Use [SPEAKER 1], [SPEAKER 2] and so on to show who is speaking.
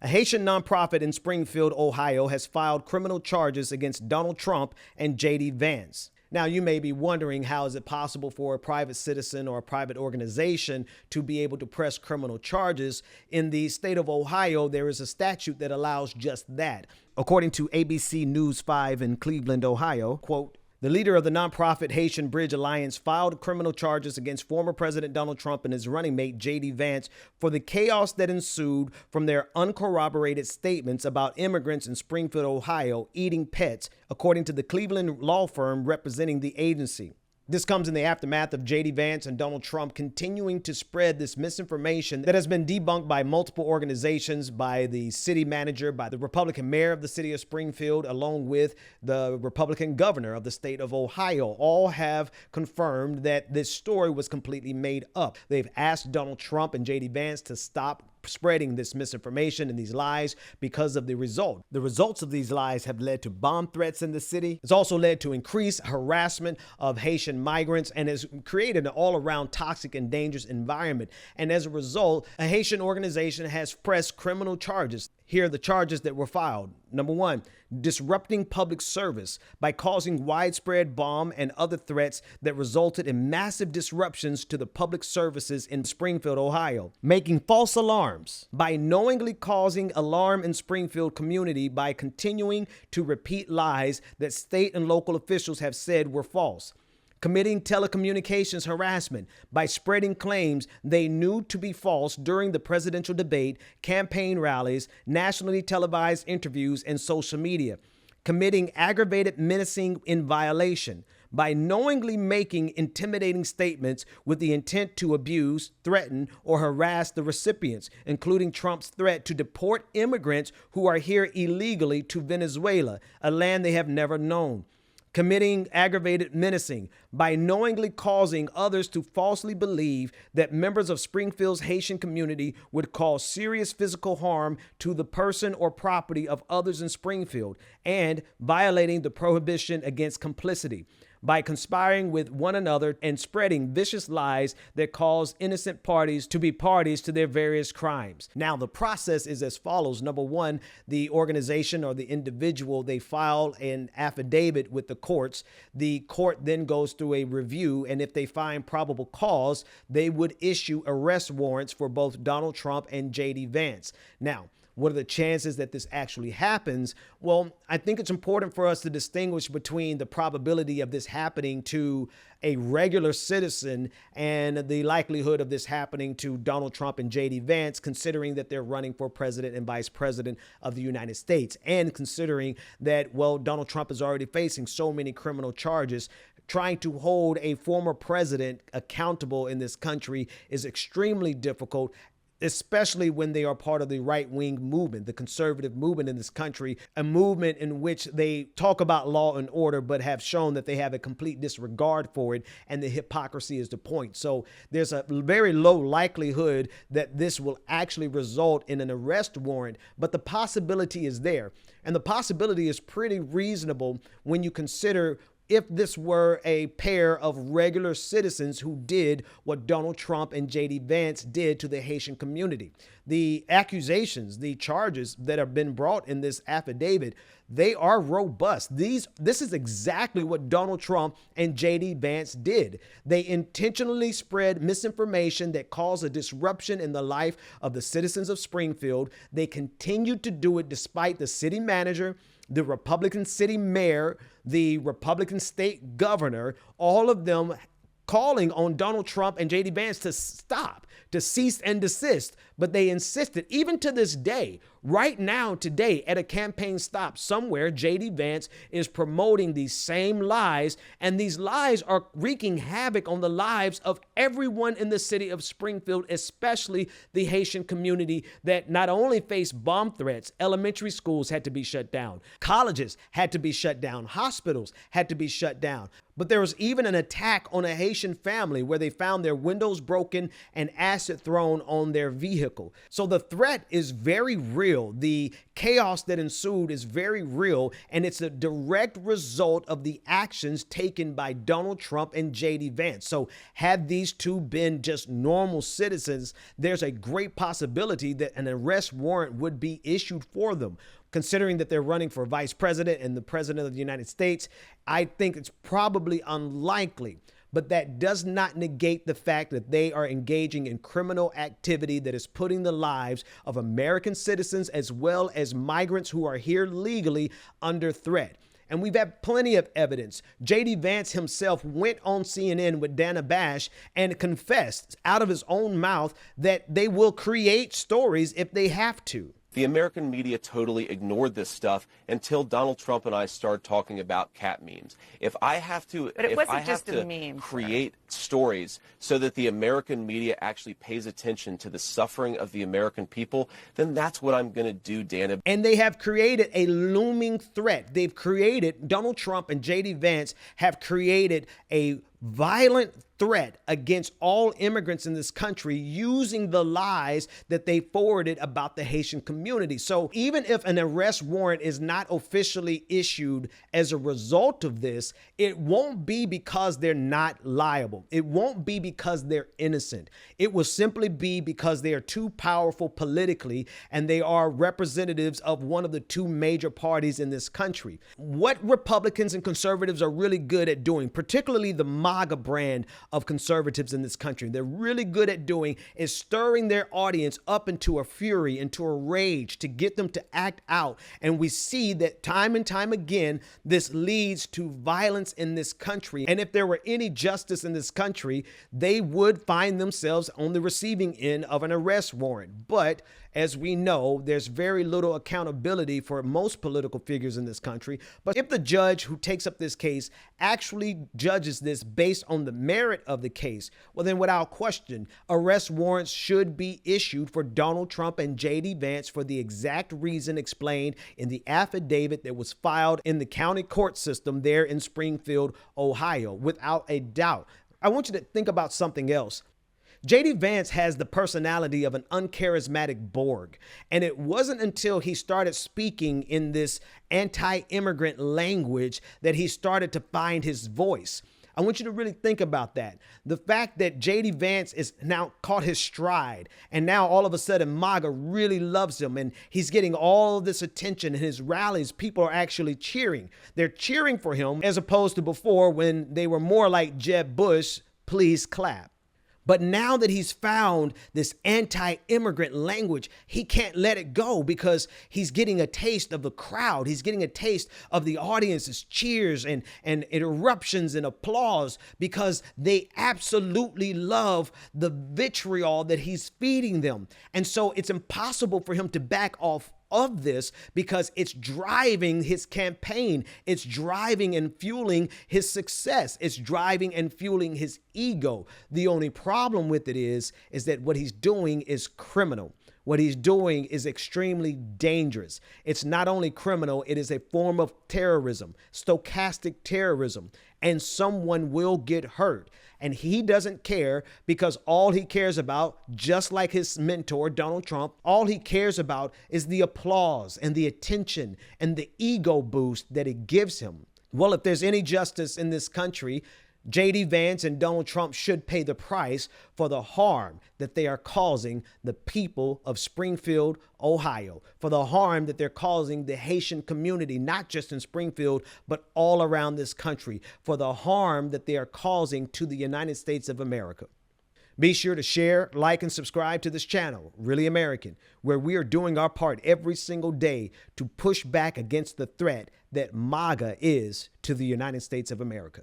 [SPEAKER 1] A Haitian nonprofit in Springfield, Ohio, has filed criminal charges against Donald Trump and J.D. Vance. Now, you may be wondering, how is it possible for a private citizen or a private organization to be able to press criminal charges? In the state of Ohio, there is a statute that allows just that. According to ABC News 5 in Cleveland, Ohio, quote, "The leader of the nonprofit Haitian Bridge Alliance filed criminal charges against former President Donald Trump and his running mate, J.D. Vance, for the chaos that ensued from their uncorroborated statements about immigrants in Springfield, Ohio, eating pets," according to the Cleveland law firm representing the agency. This comes in the aftermath of J.D. Vance and Donald Trump continuing to spread this misinformation that has been debunked by multiple organizations, by the city manager, by the Republican mayor of the city of Springfield, along with the Republican governor of the state of Ohio. All have confirmed that this story was completely made up. They've asked Donald Trump and J.D. Vance to stop spreading this misinformation and these lies because of the result. The results of these lies have led to bomb threats in the city. It's also led to increased harassment of Haitian migrants and has created an all-around toxic and dangerous environment. And as a result, a Haitian organization has pressed criminal charges. Here are the charges that were filed. Number one, disrupting public service by causing widespread bomb and other threats that resulted in massive disruptions to the public services in Springfield, Ohio. Making false alarms by knowingly causing alarm in Springfield community by continuing to repeat lies that state and local officials have said were false. Committing telecommunications harassment by spreading claims they knew to be false during the presidential debate, campaign rallies, nationally televised interviews, and social media. Committing aggravated menacing in violation by knowingly making intimidating statements with the intent to abuse, threaten, or harass the recipients, including Trump's threat to deport immigrants who are here illegally to Venezuela, a land they have never known. Committing aggravated menacing by knowingly causing others to falsely believe that members of Springfield's Haitian community would cause serious physical harm to the person or property of others in Springfield, and violating the prohibition against complicity by conspiring with one another and spreading vicious lies that cause innocent parties to be parties to their various crimes. Now, the process is as follows. Number one, the organization or the individual, they file an affidavit with the courts. The court then goes through a review, and if they find probable cause, they would issue arrest warrants for both Donald Trump and J.D. Vance. Now, what are the chances that this actually happens? Well, I think it's important for us to distinguish between the probability of this happening to a regular citizen and the likelihood of this happening to Donald Trump and J.D. Vance, considering that they're running for president and vice president of the United States, and considering that, well, Donald Trump is already facing so many criminal charges. Trying to hold a former president accountable in this country is extremely difficult, especially when they are part of the right-wing movement, the conservative movement in this country, a movement in which they talk about law and order, but have shown that they have a complete disregard for it, and the hypocrisy is the point. So there's a very low likelihood that this will actually result in an arrest warrant, but the possibility is there. And the possibility is pretty reasonable when you consider if this were a pair of regular citizens who did what Donald Trump and J.D. Vance did to the Haitian community. The accusations, the charges that have been brought in this affidavit, they are robust. This is exactly what Donald Trump and J.D. Vance did. They intentionally spread misinformation that caused a disruption in the life of the citizens of Springfield. They continued to do it despite the city manager, the Republican city mayor, the Republican state governor, all of them calling on Donald Trump and J.D. Vance to stop, to cease and desist. But they insisted, even to this day, right now, today, at a campaign stop somewhere, J.D. Vance is promoting these same lies, and these lies are wreaking havoc on the lives of everyone in the city of Springfield, especially the Haitian community that not only faced bomb threats, elementary schools had to be shut down, colleges had to be shut down, hospitals had to be shut down. But there was even an attack on a Haitian family where they found their windows broken and acid thrown on their vehicle. vehicle. So the threat is very real. The chaos that ensued is very real, and it's a direct result of the actions taken by Donald Trump and JD Vance. So had these two been just normal citizens, there's a great possibility that an arrest warrant would be issued for them. Considering that they're running for vice president and the president of the United States, I think it's probably unlikely. But that does not negate the fact that they are engaging in criminal activity that is putting the lives of American citizens as well as migrants who are here legally under threat. And we've had plenty of evidence. JD Vance himself went on CNN with Dana Bash and confessed out of his own mouth that they will create stories if they have to.
[SPEAKER 2] The American media totally ignored this stuff until Donald Trump and I started talking about cat memes. If I have to, create stories so that the American media actually pays attention to the suffering of the American people, then that's what I'm going to do, Dana.
[SPEAKER 1] And they have created a looming threat. Donald Trump and JD Vance have created a violent threat against all immigrants in this country using the lies that they forwarded about the Haitian community. So even if an arrest warrant is not officially issued as a result of this, it won't be because they're not liable. It won't be because they're innocent. It will simply be because they are too powerful politically and they are representatives of one of the two major parties in this country. What Republicans and conservatives are really good at doing, particularly the MAGA brand of conservatives in this country, they're really good at doing is stirring their audience up into a fury, into a rage to get them to act out. And we see that time and time again, this leads to violence in this country. And if there were any justice in this country, they would find themselves on the receiving end of an arrest warrant. But as we know, there's very little accountability for most political figures in this country. But if the judge who takes up this case actually judges this based on the merit of the case, well, then without question, arrest warrants should be issued for Donald Trump and JD Vance for the exact reason explained in the affidavit that was filed in the county court system there in Springfield, Ohio, without a doubt. I want you to think about something else. JD Vance has the personality of an uncharismatic Borg, and it wasn't until he started speaking in this anti-immigrant language that he started to find his voice. I want you to really think about that. The fact that JD Vance is now caught his stride, and now all of a sudden MAGA really loves him, and he's getting all this attention in his rallies. People are actually cheering. They're cheering for him as opposed to before when they were more like Jeb Bush, please clap. But now that he's found this anti-immigrant language, he can't let it go because he's getting a taste of the crowd. He's getting a taste of the audience's cheers and eruptions and applause because they absolutely love the vitriol that he's feeding them. And so it's impossible for him to back off of this because it's driving his campaign. It's driving and fueling his success. It's driving and fueling his ego. The only problem with it is that what he's doing is criminal. What he's doing is extremely dangerous. It's not only criminal, it is a form of terrorism, stochastic terrorism, and someone will get hurt. And he doesn't care because all he cares about, just like his mentor, Donald Trump, all he cares about is the applause and the attention and the ego boost that it gives him. Well, if there's any justice in this country, JD Vance and Donald Trump should pay the price for the harm that they are causing the people of Springfield, Ohio, for the harm that they're causing the Haitian community, not just in Springfield, but all around this country, for the harm that they are causing to the United States of America. Be sure to share, like, and subscribe to this channel, Really American, where we are doing our part every single day to push back against the threat that MAGA is to the United States of America.